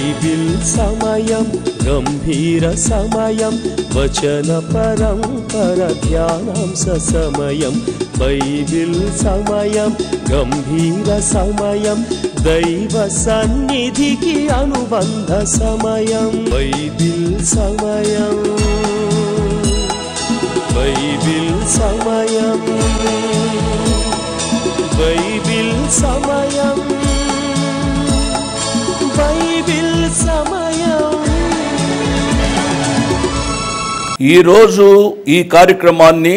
Bible సమయం గంభీర సమయం వచన పరంపర ధ్యానాంశ సమయం బైబిల్ సమయం గంభీర సమయం దైవ సన్నిధికి అనుబంధ సమయం బైబిల్ సమయం బైబిల్ సమయం బైబిల్ సమయం బైబిల్ సమయం. ఈరోజు ఈ కార్యక్రమాన్ని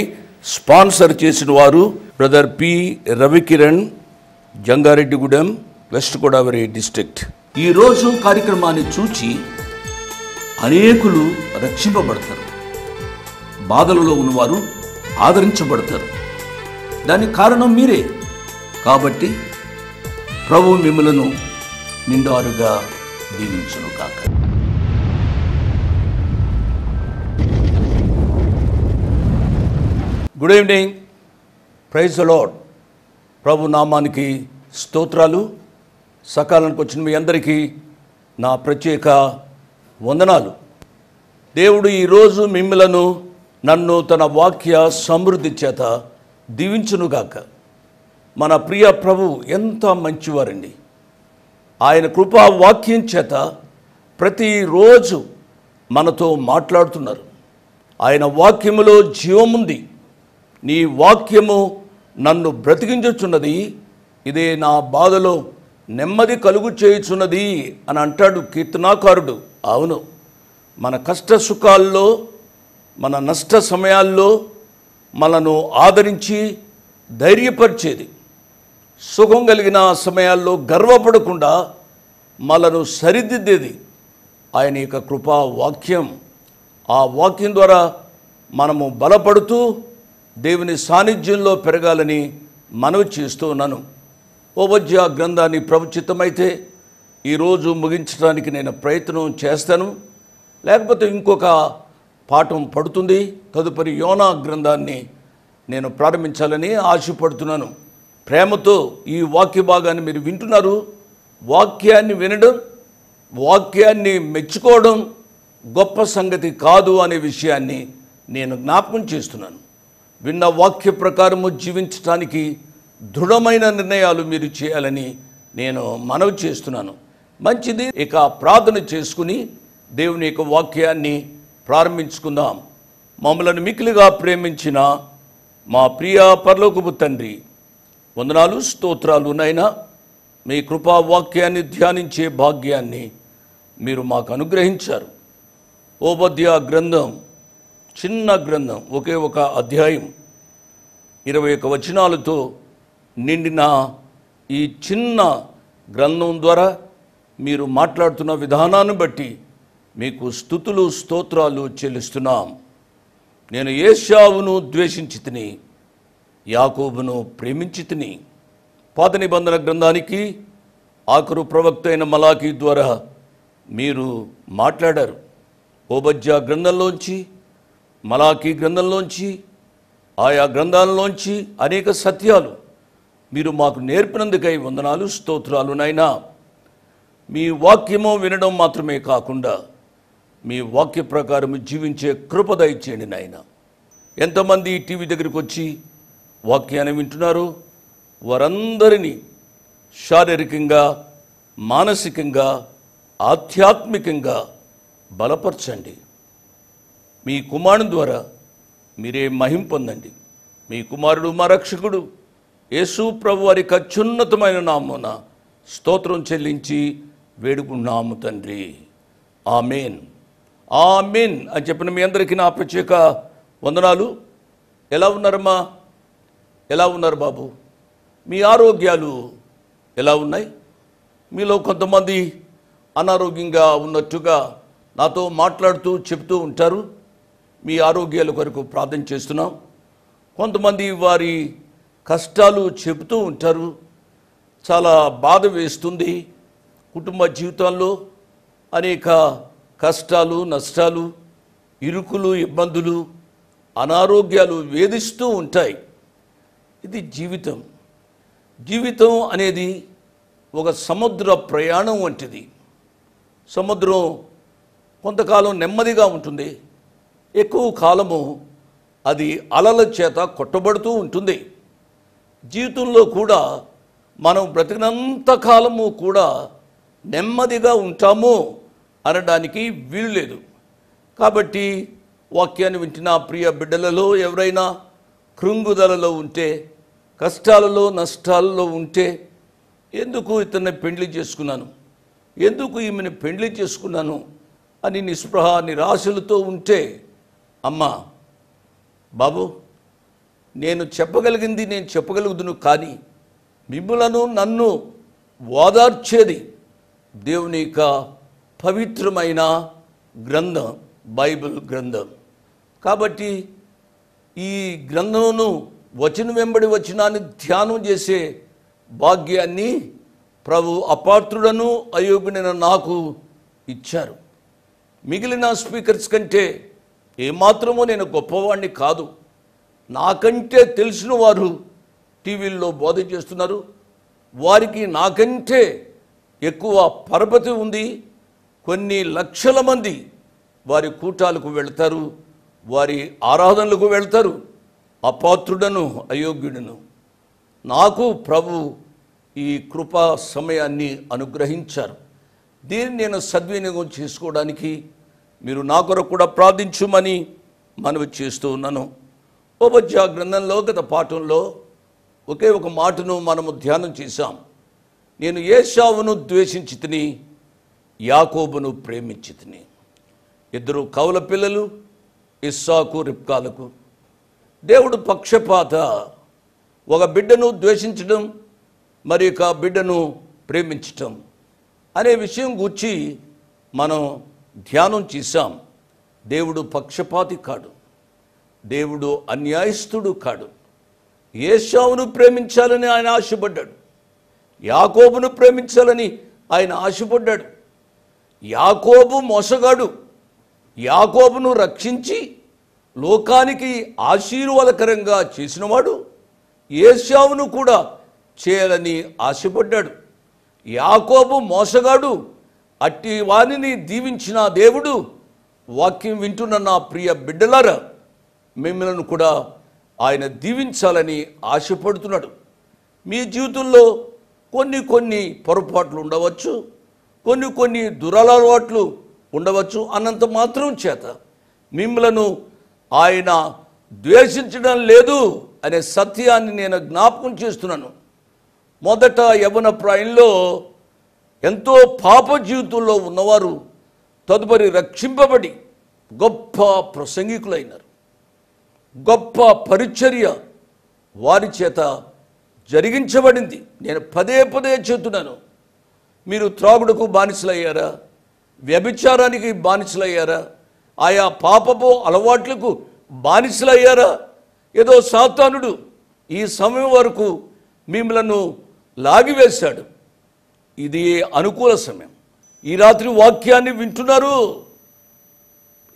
స్పాన్సర్ చేసిన వారు brother P Ravikiran, Jangareddygudem, west Godavari district. ఈరోజు కార్యక్రమాన్ని చూచి అనేకులు రక్షింపబడతారు, బాధలలో ఉన్నవారు ఆదరించబడతారు. దానికి కారణం మీరే. కాబట్టి ప్రభు మిమ్మలను నిండారుగా దీవించును కాక. Good evening, praise the Lord. ప్రభు నామానికి స్తోత్రాలు. సకాలానికి వచ్చిన మీ అందరికీ నా ప్రత్యేక వందనాలు. దేవుడు ఈరోజు మిమ్మలను నన్ను తన వాక్య సమృద్ధి చేత దీవించునుగాక. మన ప్రియ ప్రభు ఎంత మంచివారండి. ఆయన కృపా వాక్యం చేత ప్రతిరోజు మనతో మాట్లాడుతున్నారు. ఆయన వాక్యములో జీవముంది. నీ వాక్యము నన్ను బ్రతికించుచున్నది, ఇదే నా బాధలో నెమ్మది కలుగు చేయుచున్నది అని అంటాడు కీర్తనాకారుడు. అవును, మన కష్ట సుఖాల్లో, మన నష్ట సమయాల్లో మనను ఆదరించి ధైర్యపరిచేది, సుఖం కలిగిన సమయాల్లో గర్వపడకుండా మనను సరిదిద్దేది ఆయన యొక్క కృపా వాక్యం. ఆ వాక్యం ద్వారా మనము బలపడుతూ దేవుని సాన్నిధ్యంలో పెరగాలని మనవి చేస్తూ ఉన్నాను. ఓబద్య గ్రంథాన్ని ప్రభు చిత్తమైతే ఈరోజు ముగించడానికి నేను ప్రయత్నం చేస్తాను. లేకపోతే ఇంకొక పాఠం పడుతుంది. తదుపరి యోనా గ్రంథాన్ని నేను ప్రారంభించాలని ఆశపడుతున్నాను. ప్రేమతో ఈ వాక్య భాగాన్ని మీరు వింటున్నారు. వాక్యాన్ని వినడం, వాక్యాన్ని మెచ్చుకోవడం గొప్ప సంగతి కాదు అనే విషయాన్ని నేను జ్ఞాపకం చేస్తున్నాను. విన్న వాక్య ప్రకారము జీవించడానికి దృఢమైన నిర్ణయాలు మీరు చేయాలని నేను మనవి చేస్తున్నాను. మంచిది, ఇక ప్రార్థన చేసుకుని దేవుని యొక్క వాక్యాన్ని ప్రారంభించుకుందాం. మమ్మలను మిక్కిలిగా ప్రేమించిన మా ప్రియ పరలోకపు తండ్రి, వందనాలు, స్తోత్రాలు నాయనా. మీ కృపా వాక్యాన్ని ధ్యానించే భాగ్యాన్ని మీరు మాకు అనుగ్రహించారు. ఓబద్య గ్రంథం చిన్న గ్రంథం, ఒకే ఒక అధ్యాయం, 21 వచనాలతో నిండిన ఈ చిన్న గ్రంథం ద్వారా మీరు మాట్లాడుతున్న విధానాన్ని బట్టి మీకు స్తుతులు స్తోత్రాలు చెల్లిస్తున్నాం. నేను ఏశావును ద్వేషించి తిని, యాకోబును ప్రేమించి తిని. పాత నిబంధన గ్రంథానికి ఆఖరు ప్రవక్త అయిన మలాకీ ద్వారా మీరు మాట్లాడారు. ఓబద్య గ్రంథంలోంచి, మలాకీ గ్రంథంలోంచి, ఆయా గ్రంథాలలోంచి అనేక సత్యాలు మీరు మాకు నేర్పినందుకై వందనాలు, స్తోత్రాలు నాయనా. మీ వాక్యము వినడం మాత్రమే కాకుండా మీ వాక్య ప్రకారం జీవించే కృప దయచేయండి నాయనా. ఎంతమంది టీవీ దగ్గరికి వచ్చి వాక్యాన్ని వింటున్నారో వారందరినీ శారీరకంగా, మానసికంగా, ఆధ్యాత్మికంగా బలపరచండి. మీ కుమారుని ద్వారా మీరే మహిమ పొందండి. మీ కుమారుడు మా రక్షకుడు యేసు ప్రభు వారి అత్యున్నతమైన నామమున స్తోత్రం చెల్లించి వేడుకున్నాము తండ్రి. ఆమేన్, ఆమేన్ అని చెప్పిన మీ అందరికీ నా ప్రత్యేక వందనాలు. ఎలా ఉన్నారమ్మా? ఎలా ఉన్నారు బాబు? మీ ఆరోగ్యాలు ఎలా ఉన్నాయి? మీలో కొంతమంది అనారోగ్యంగా ఉన్నట్టుగా నాతో మాట్లాడుతూ చెప్తూ ఉంటారు. మీ ఆరోగ్యాల కొరకు ప్రార్థన చేస్తున్నాం. కొంతమంది వారి కష్టాలు చెబుతూ ఉంటారు. చాలా బాధ వేస్తుంది. కుటుంబ జీవితాల్లో అనేక కష్టాలు, నష్టాలు, ఇరుకులు, ఇబ్బందులు, అనారోగ్యాలు వేధిస్తూ ఉంటాయి. ఇది జీవితం. జీవితం అనేది ఒక సముద్ర ప్రయాణం వంటిది. సముద్రం కొంతకాలం నెమ్మదిగా ఉంటుంది, ఎక్కువ కాలము అది అలల చేత కొట్టబడుతూ ఉంటుంది. జీవితంలో కూడా మనం బ్రతికినంత కాలము కూడా నెమ్మదిగా ఉంటాము అనడానికి వీలు లేదు. కాబట్టి వాక్యాన్ని వింటున్న ప్రియ బిడ్డలలో ఎవరైనా కృంగుదలలో ఉంటే, కష్టాలలో నష్టాలలో ఉంటే, ఎందుకు ఇతన్ని పెండ్లి చేసుకున్నాను, ఎందుకు ఈమెను పెండ్లి చేసుకున్నాను అని నిస్పృహ నిరాశలతో ఉంటే, అమ్మా బాబు నేను చెప్పగలిగింది నేను చెప్పగలుగుదును, కానీ మిమ్ములను నన్ను ఓదార్చేది దేవుని యొక్క పవిత్రమైన గ్రంథం, బైబిల్ గ్రంథం. కాబట్టి ఈ గ్రంథమును వచనం వెంబడి వచనాన్ని ధ్యానం చేసే భాగ్యాన్ని ప్రభు అపాత్రుడను అయోగ్యుడైన నాకు ఇచ్చారు. మిగిలిన స్పీకర్స్ కంటే ఏమాత్రమో నేను గొప్పవాడిని కాదు. నాకంటే తెలిసిన వారు టీవీల్లో బోధ చేస్తున్నారు. వారికి నాకంటే ఎక్కువ పరపతి ఉంది. కొన్ని లక్షల మంది వారి కూటాలకు వెళ్తారు, వారి ఆరాధనలకు వెళ్తారు. అపాత్రుడను అయోగ్యుడను నాకు ప్రభు ఈ కృపా సమయాన్ని అనుగ్రహించారు. దీన్ని నేను సద్వినియోగం చేసుకోవడానికి మీరు నా కొరకు కూడా ప్రార్థించుమని మనవి చేస్తూ ఉన్నాను. ఓబద్యా గ్రంథంలో గత పాఠంలో ఒకే ఒక మాటను మనము ధ్యానం చేశాం. నేను ఏశావును ద్వేషించితిని, యాకోబును ప్రేమించితిని. ఇద్దరు కౌల పిల్లలు, ఇస్సాకు రిబ్కాలకు. దేవుడు పక్షపాత, ఒక బిడ్డను ద్వేషించడం మరి ఒక బిడ్డను ప్రేమించటం అనే విషయం గూర్చి మనం ధ్యానం చేశాం. దేవుడు పక్షపాతి కాడు, దేవుడు అన్యాయస్తుడు కాడు. ఏశావును ప్రేమించాలని ఆయన ఆశపడ్డాడు, యాకోబును ప్రేమించాలని ఆయన ఆశపడ్డాడు. యాకోబు మోసగాడు, యాకోబును రక్షించి లోకానికి ఆశీర్వాదకరంగా చేసినవాడు ఏశావును కూడా చేయాలని ఆశపడ్డాడు. యాకోబు మోసగాడు, అట్టి వారిని దీవించిన దేవుడు వాక్యం వింటున్న నా ప్రియ బిడ్డలారా మిమ్మల్ని కూడా ఆయన దీవించాలని ఆశపడుతున్నాడు. మీ జీవితంలో కొన్ని పొరపాట్లు ఉండవచ్చు, కొన్ని దురలవాట్లు ఉండవచ్చు. అన్నంత మాత్రం చేత మిమ్మలను ఆయన ద్వేషించడం లేదు అనే సత్యాన్ని నేను జ్ఞాపకం చేస్తున్నాను. మొదట యవ్వన ప్రాయంలో ఎంతో పాప జీవితంలో ఉన్నవారు తదుపరి రక్షింపబడి గొప్ప ప్రసంగికులైనారు. గొప్ప పరిచర్య వారి చేత జరిగించబడింది. నేను పదే చెబుతున్నాను, మీరు త్రాగుడుకు బానిసలయ్యారా, వ్యభిచారానికి బానిసలయ్యారా, ఆయా పాపపు అలవాట్లకు బానిసలయ్యారా? ఏదో సాతానుడు ఈ సమయం వరకు మిమ్మలను లాగివేశాడు. ఇది అనుకూల సమయం. ఈ రాత్రి వాక్యాన్ని వింటున్నారు.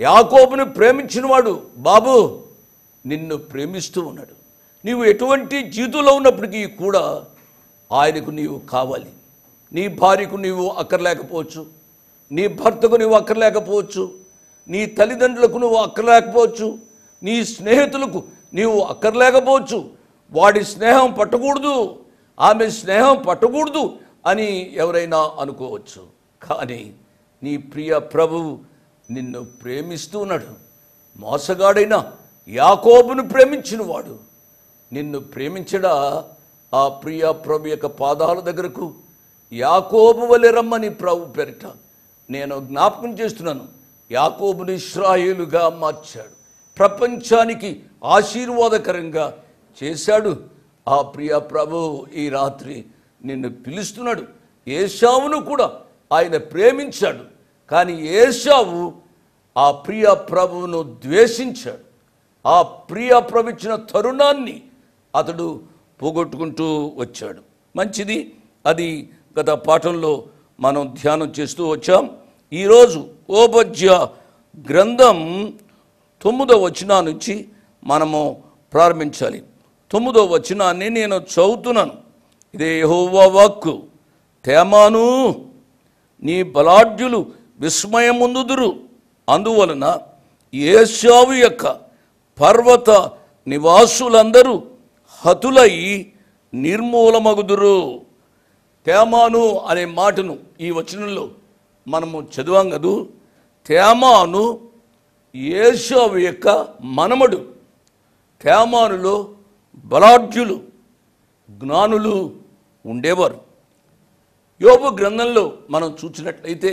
యాకోబుని ప్రేమించినవాడు బాబు నిన్ను ప్రేమిస్తూ ఉన్నాడు. నీవు ఎటువంటి జీవితంలో ఉన్నప్పటికీ కూడా ఆయనకు నీవు కావాలి. నీ భార్యకు నీవు అక్కర్లేకపోవచ్చు, నీ భర్తకు నీవు అక్కర్లేకపోవచ్చు, నీ తల్లిదండ్రులకు నువ్వు అక్కర్లేకపోవచ్చు, నీ స్నేహితులకు నీవు అక్కర్లేకపోవచ్చు. వాడి స్నేహం పట్టకూడదు, ఆమె స్నేహం పట్టకూడదు అని ఎవరైనా అనుకోవచ్చు. కానీ నీ ప్రియ ప్రభువు నిన్ను ప్రేమిస్తూ ఉన్నాడు. మోసగాడైన యాకోబును ప్రేమించినవాడు నిన్ను ప్రేమించడా? ఆ ప్రియ ప్రభు యొక్క పాదాల దగ్గరకు యాకోబు వలె రమ్మని ప్రభు పేరిట నేను జ్ఞాపకం చేస్తున్నాను. యాకోబుని ఇశ్రాయేలుగా మార్చాడు, ప్రపంచానికి ఆశీర్వాదకరంగా చేశాడు. ఆ ప్రియ ప్రభు ఈ రాత్రి నిన్ను పిలుస్తున్నాడు. ఏశావును కూడా ఆయన ప్రేమించాడు, కానీ ఏశావు ఆ ప్రియ ప్రభువును ద్వేషించాడు. ఆ ప్రియ ప్రభు ఇచ్చిన తరుణాన్ని అతడు పోగొట్టుకుంటూ వచ్చాడు. మంచిది, అది గత పాఠంలో మనం ధ్యానం చేస్తూ వచ్చాం. ఈరోజు ఓబద్యా గ్రంథం 9వ వచనం నుంచి మనము ప్రారంభించాలి. 9వ వచనాన్ని నేను చదువుతున్నాను. ఇదే యెహోవా వాక్కు. తేమాను, నీ బలాఢ్యులు విస్మయముందుదురు. అందువలన ఏశావు యొక్క పర్వత నివాసులందరూ హతులై నిర్మూలమగుదురు. తేమాను అనే మాటను ఈ వచనంలో మనము చదివాం కదూ. తేమాను ఏశావు యొక్క మనమడు. తేమానులో బలాఢ్యులు, జ్ఞానులు ఉండేవారు. యోబు గ్రంథంలో మనం చూసినట్లయితే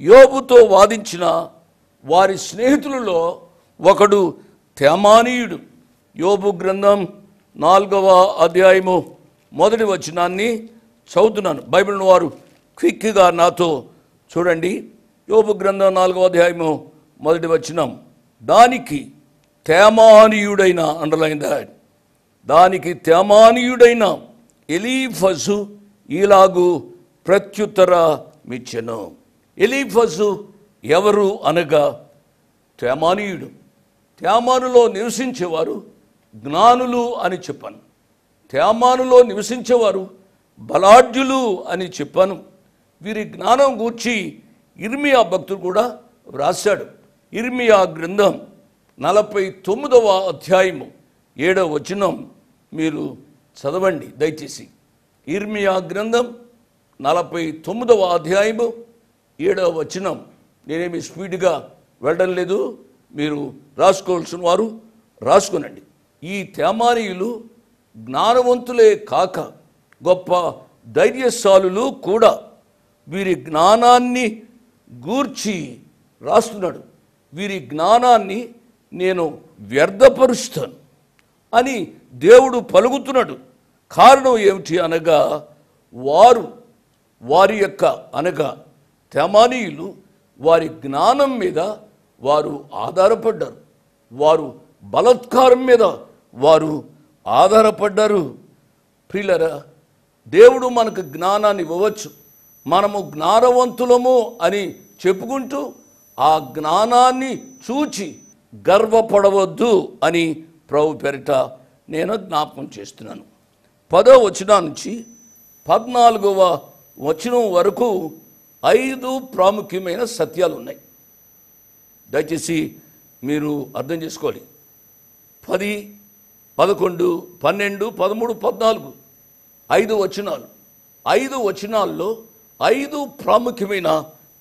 యోబుతో వాదించిన వారి స్నేహితులలో ఒకడు తేమానీయుడు. యోబు గ్రంథం 4వ అధ్యాయము 1వ వచనాన్ని చదువుతున్నాను. బైబిల్ను వారు క్విక్గా నాతో చూడండి. యోబు గ్రంథం 4వ అధ్యాయము 1వ వచనం. దానికి తేమానీయుడైన, అండర్లైన్ దాట్, దానికి తేమానీయుడైన ఎలీఫజు ఇలాగు ప్రత్యుత్తరమిచ్చెను. ఎలీఫజు ఎవరు అనగా తేమానీయుడు. తేమానులో నివసించేవారు జ్ఞానులు అని చెప్పాను. తేమానులో నివసించేవారు బలాఢ్యులు అని చెప్పాను. వీరి జ్ఞానం గూర్చి ఇర్మియా భక్తుడు కూడా వ్రాశాడు. ఇర్మియా గ్రంథం 49వ అధ్యాయము 7వ వచనం మీరు చదవండి దయచేసి. ఇర్మియా గ్రంథం 49వ అధ్యాయము 7వ వచనం. నేనేమి స్పీడ్గా వెళ్ళడం లేదు, మీరు రాసుకోవాల్సిన వారు రాసుకునండి. ఈ తేమానీయులు జ్ఞానవంతులే కాక గొప్ప ధైర్యశాలులు కూడా. వీరి జ్ఞానాన్ని గూర్చి రాస్తున్నాడు. వీరి జ్ఞానాన్ని నేను వ్యర్థపరుస్తాను అని దేవుడు పలుకుతున్నాడు. కారణం ఏమిటి అనగా వారి యొక్క అనగా తేమానీయులు వారి జ్ఞానం మీద వారు ఆధారపడ్డారు. వారు బలాత్కారం మీద వారు ఆధారపడ్డారు. ప్రియులారా, దేవుడు మనకు జ్ఞానాన్ని ఇవ్వవచ్చు. మనము జ్ఞానవంతులము అని చెప్పుకుంటూ ఆ జ్ఞానాన్ని చూచి గర్వపడవద్దు అని ప్రభు పేరిట నేను జ్ఞాపకం చేస్తున్నాను. 10వ వచనం నుంచి 14వ వచనం వరకు 5 ప్రాముఖ్యమైన సత్యాలు ఉన్నాయి. దయచేసి మీరు అర్థం చేసుకోవాలి. 10, 11, 12, 13, 14 5 వచనాలు. 5 వచనాల్లో 5 ప్రాముఖ్యమైన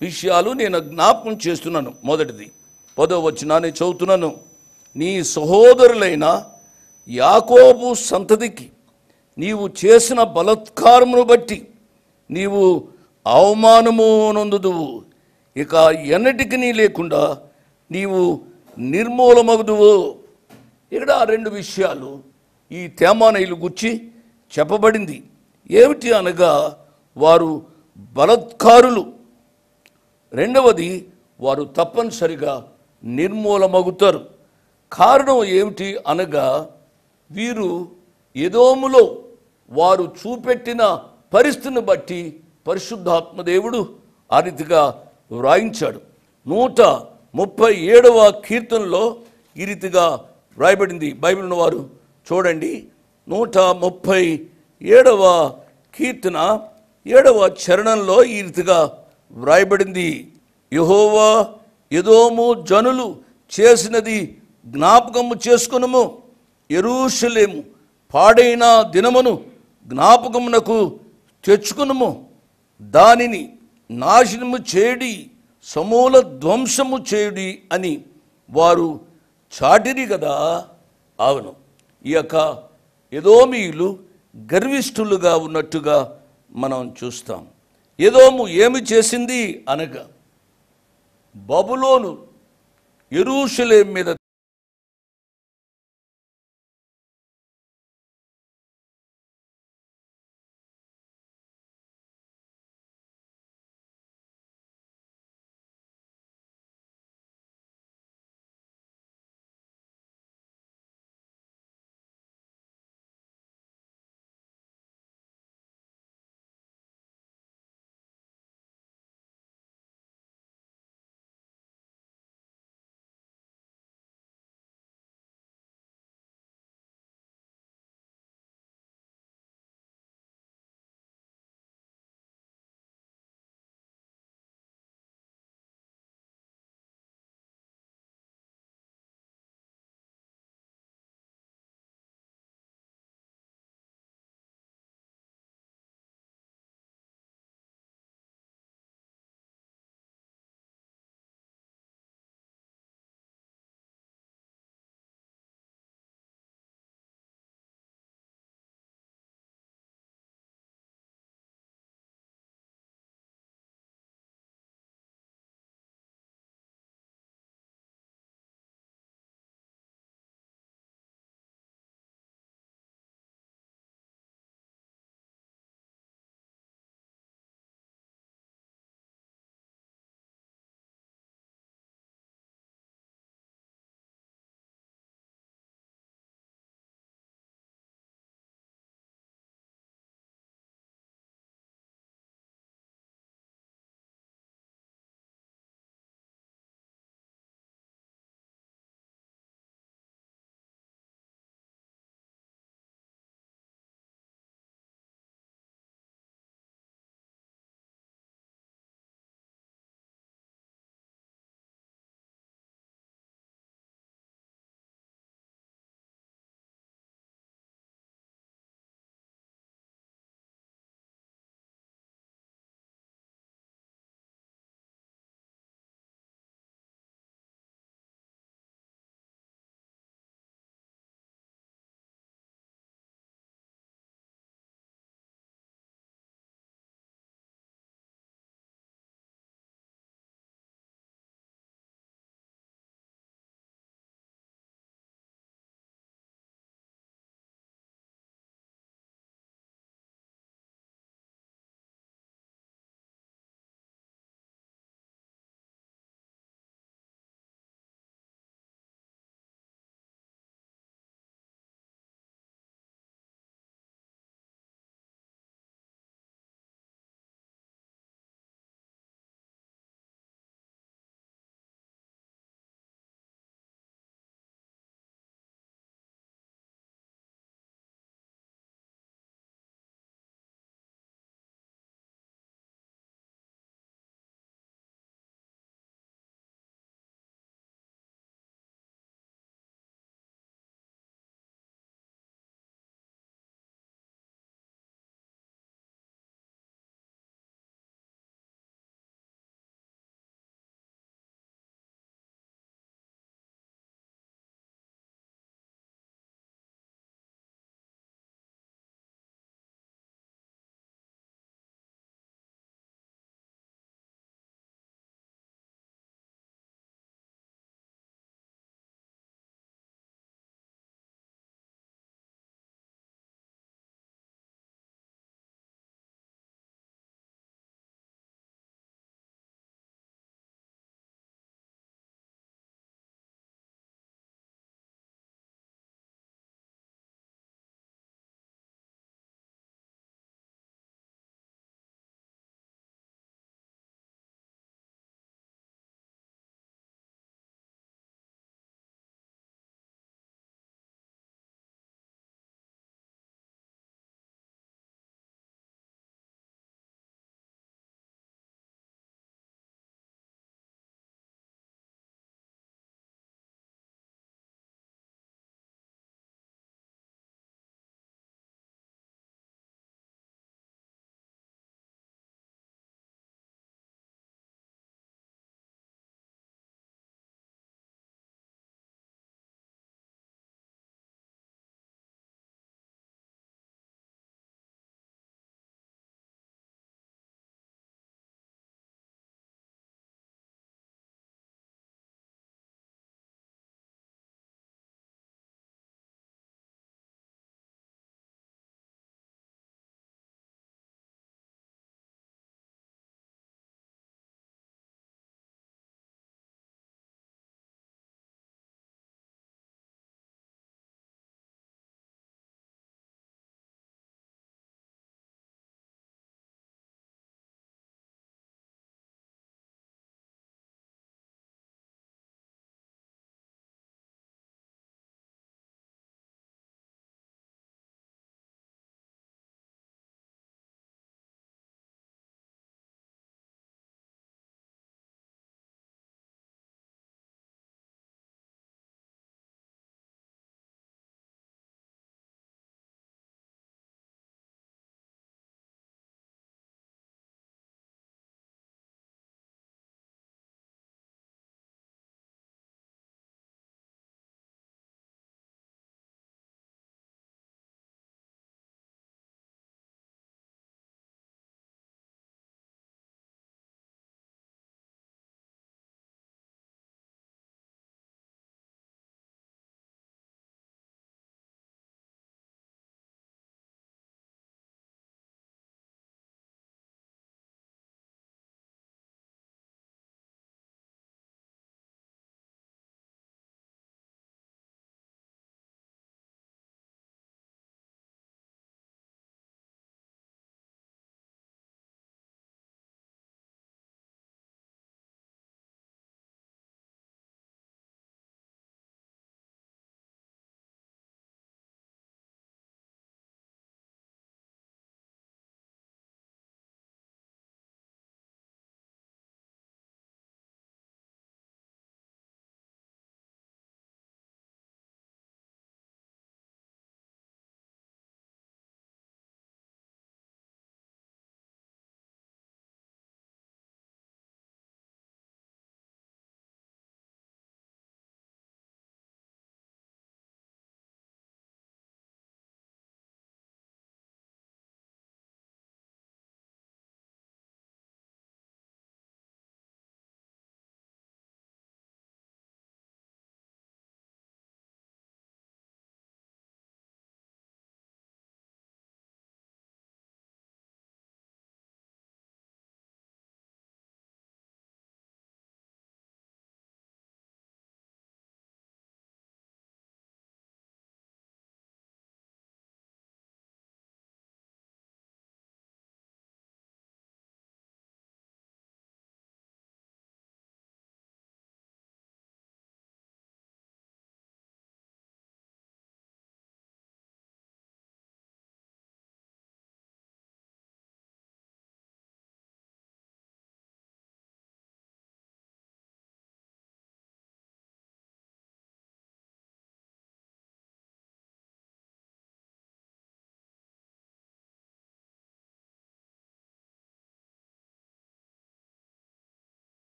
విషయాలు నేను జ్ఞాపకం చేస్తున్నాను. మొదటిది 10వ వచనాన్ని చదువుతున్నాను. నీ సహోదరులైన యాకోబు సంతతికి నీవు చేసిన బలాత్కారమును బట్టి నీవు అవమానము నొందుదువు. ఇక ఎన్నటికి నీ లేకుండా నీవు నిర్మూలమగుదువు. ఇక్కడ 2 విషయాలు ఈ తేమానీయుల గురించి చెప్పబడింది. ఏమిటి అనగా వారు బలాత్కారులు. రెండవది వారు తప్పనిసరిగా నిర్మూలమగుతారు. కారణం ఏమిటి అనగా వీరు ఎదోములో వారు చూపెట్టిన పరిస్థితిని బట్టి పరిశుద్ధాత్మదేవుడు ఆ రీతిగా వ్రాయించాడు. 137వ కీర్తనలో ఈ రీతిగా వ్రాయబడింది. బైబిల్ను వారు చూడండి. 137వ కీర్తన 7వ చరణంలో ఈ రీతిగా వ్రాయబడింది. యెహోవా ఎదోము జనులు చేసినది జ్ఞాపకము చేసుకొనుము. యెరూషలేము పాడైన దినమును జ్ఞాపకమునకు తెచ్చుకునుము. దానిని నాశనము చేయుడి, సమూల ధ్వంసము చేయుడి అని వారు చాటిరి కదా. అవును, ఈ యొక్క ఎదోమీయులు గర్విష్ఠులుగా ఉన్నట్టుగా మనం చూస్తాం. ఎదోము ఏమి చేసింది అనగా బబులోను యెరూషలేము మీద